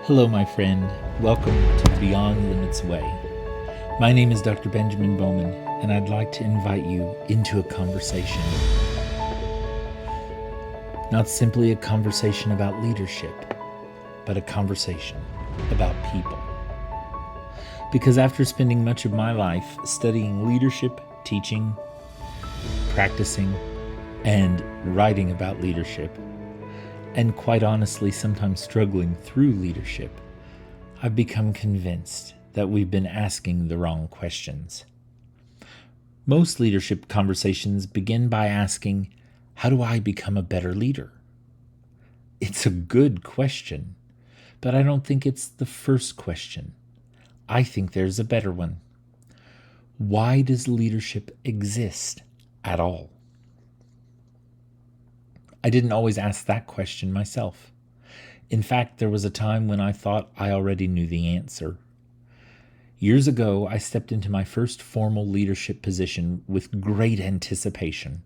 Hello, my friend. Welcome to Beyond Limits Way. My name is Dr. Benjamin Bowman, and I'd like to invite you into a conversation. Not simply a conversation about leadership, but a conversation about people. Because after spending much of my life studying leadership, teaching, practicing, and writing about leadership, and quite honestly, sometimes struggling through leadership, I've become convinced that we've been asking the wrong questions. Most leadership conversations begin by asking, how do I become a better leader? It's a good question, but I don't think it's the first question. I think there's a better one. Why does leadership exist at all? I didn't always ask that question myself. In fact, there was a time when I thought I already knew the answer. Years ago, I stepped into my first formal leadership position with great anticipation.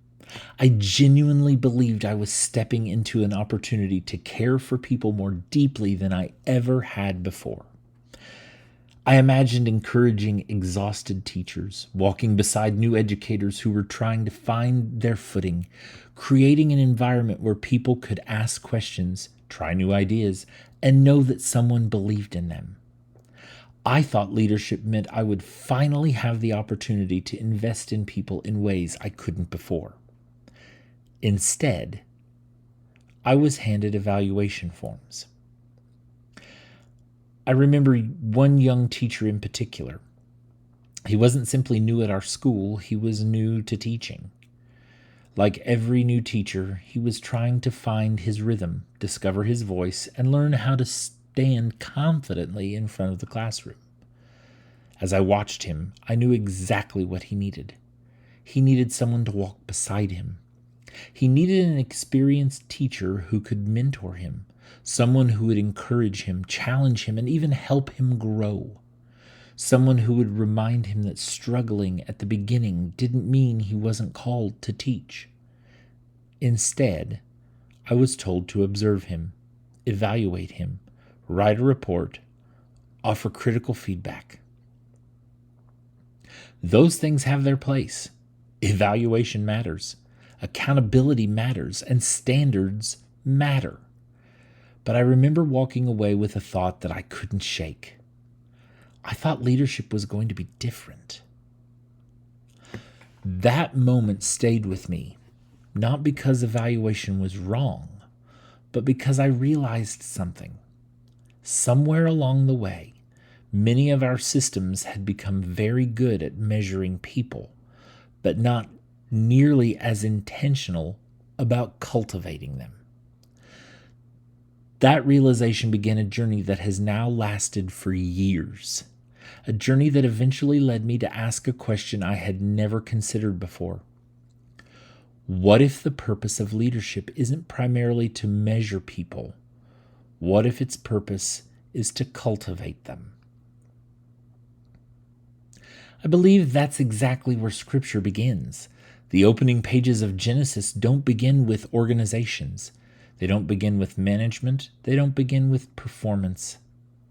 I genuinely believed I was stepping into an opportunity to care for people more deeply than I ever had before. I imagined encouraging exhausted teachers, walking beside new educators who were trying to find their footing, creating an environment where people could ask questions, try new ideas, and know that someone believed in them. I thought leadership meant I would finally have the opportunity to invest in people in ways I couldn't before. Instead, I was handed evaluation forms. I remember one young teacher in particular. He wasn't simply new at our school, he was new to teaching. Like every new teacher, he was trying to find his rhythm, discover his voice, and learn how to stand confidently in front of the classroom. As I watched him, I knew exactly what he needed. He needed someone to walk beside him. He needed an experienced teacher who could mentor him, someone who would encourage him, challenge him, and even help him grow. Someone who would remind him that struggling at the beginning didn't mean he wasn't called to teach. Instead, I was told to observe him, evaluate him, write a report, offer critical feedback. Those things have their place. Evaluation matters, accountability matters, and standards matter. But I remember walking away with a thought that I couldn't shake. I thought leadership was going to be different. That moment stayed with me, not because evaluation was wrong, but because I realized something. Somewhere along the way, many of our systems had become very good at measuring people, but not nearly as intentional about cultivating them. That realization began a journey that has now lasted for years. A journey that eventually led me to ask a question I had never considered before. What if the purpose of leadership isn't primarily to measure people? What if its purpose is to cultivate them? I believe that's exactly where Scripture begins. The opening pages of Genesis don't begin with organizations. They don't begin with management. They don't begin with performance.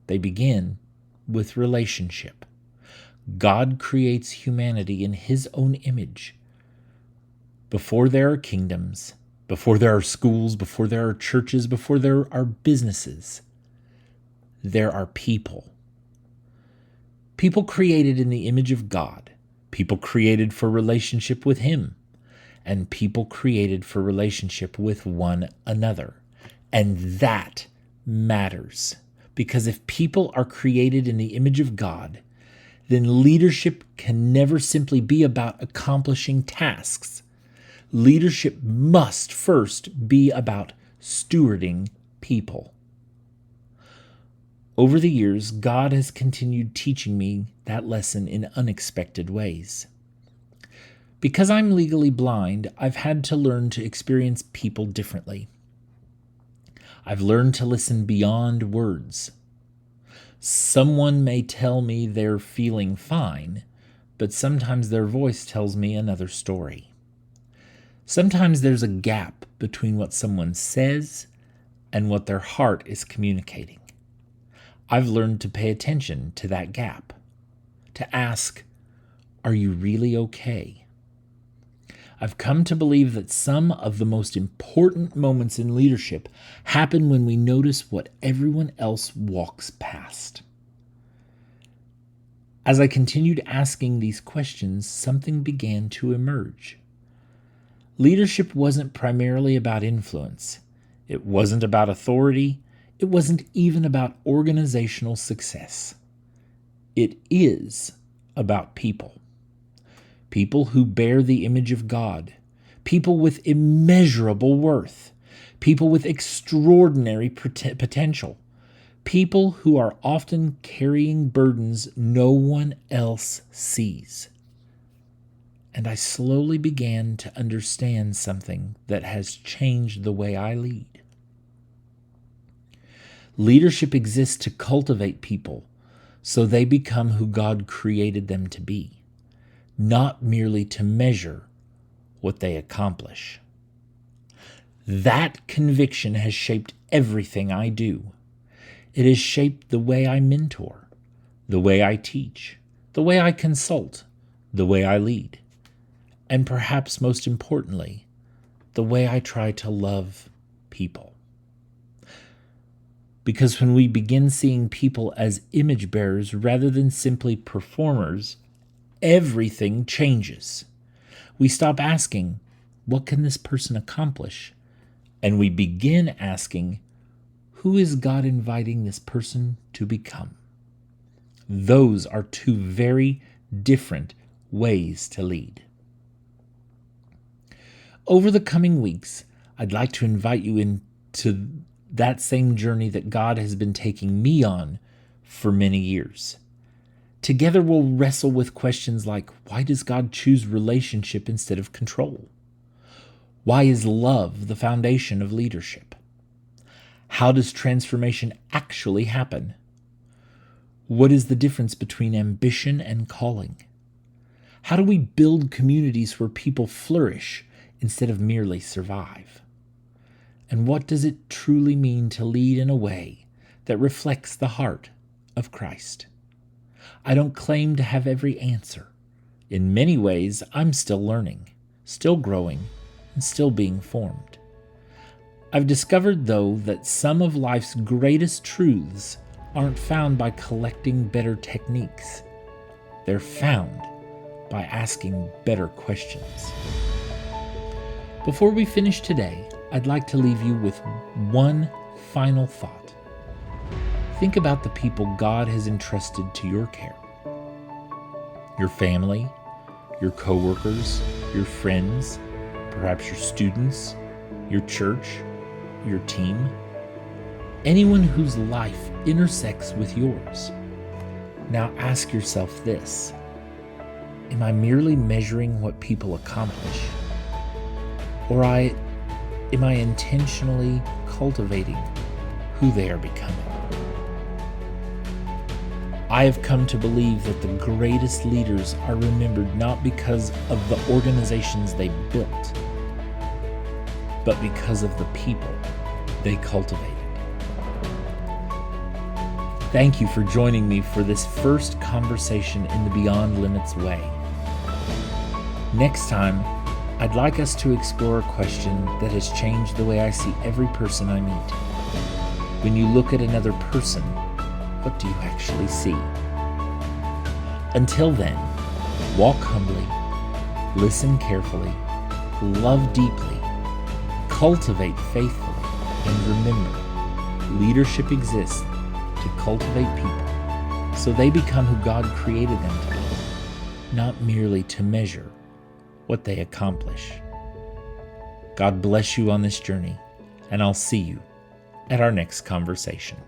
They begin with relationship. God creates humanity in His own image. Before there are kingdoms, before there are schools, before there are churches, before there are businesses, there are people. People created in the image of God. People created for relationship with Him. And people created for relationship with one another. And that matters. Because if people are created in the image of God, then leadership can never simply be about accomplishing tasks. Leadership must first be about stewarding people. Over the years, God has continued teaching me that lesson in unexpected ways. Because I'm legally blind, I've had to learn to experience people differently. I've learned to listen beyond words. Someone may tell me they're feeling fine, but sometimes their voice tells me another story. Sometimes there's a gap between what someone says and what their heart is communicating. I've learned to pay attention to that gap, to ask, are you really okay? I've come to believe that some of the most important moments in leadership happen when we notice what everyone else walks past. As I continued asking these questions, something began to emerge. Leadership wasn't primarily about influence. It wasn't about authority. It wasn't even about organizational success. It is about people. People who bear the image of God. People with immeasurable worth. People with extraordinary potential. People who are often carrying burdens no one else sees. And I slowly began to understand something that has changed the way I lead. Leadership exists to cultivate people so they become who God created them to be, not merely to measure what they accomplish. That conviction has shaped everything I do. It has shaped the way I mentor, the way I teach, the way I consult, the way I lead, and perhaps most importantly, the way I try to love people. Because when we begin seeing people as image bearers rather than simply performers, everything changes. We stop asking, what can this person accomplish? And we begin asking, who is God inviting this person to become? Those are two very different ways to lead. Over the coming weeks, I'd like to invite you into that same journey that God has been taking me on for many years. Together we'll wrestle with questions like, why does God choose relationship instead of control? Why is love the foundation of leadership? How does transformation actually happen? What is the difference between ambition and calling? How do we build communities where people flourish instead of merely survive? And what does it truly mean to lead in a way that reflects the heart of Christ? I don't claim to have every answer. In many ways, I'm still learning, still growing, and still being formed. I've discovered, though, that some of life's greatest truths aren't found by collecting better techniques. They're found by asking better questions. Before we finish today, I'd like to leave you with one final thought. Think about the people God has entrusted to your care. Your family, your coworkers, your friends, perhaps your students, your church, your team, anyone whose life intersects with yours. Now ask yourself this: am I merely measuring what people accomplish? Or am I intentionally cultivating who they are becoming? I have come to believe that the greatest leaders are remembered not because of the organizations they built, but because of the people they cultivated. Thank you for joining me for this first conversation in the Beyond Limits way. Next time, I'd like us to explore a question that has changed the way I see every person I meet. When you look at another person, what do you actually see? Until then, walk humbly, listen carefully, love deeply, cultivate faithfully, and remember, leadership exists to cultivate people so they become who God created them to be, not merely to measure what they accomplish. God bless you on this journey, and I'll see you at our next conversation.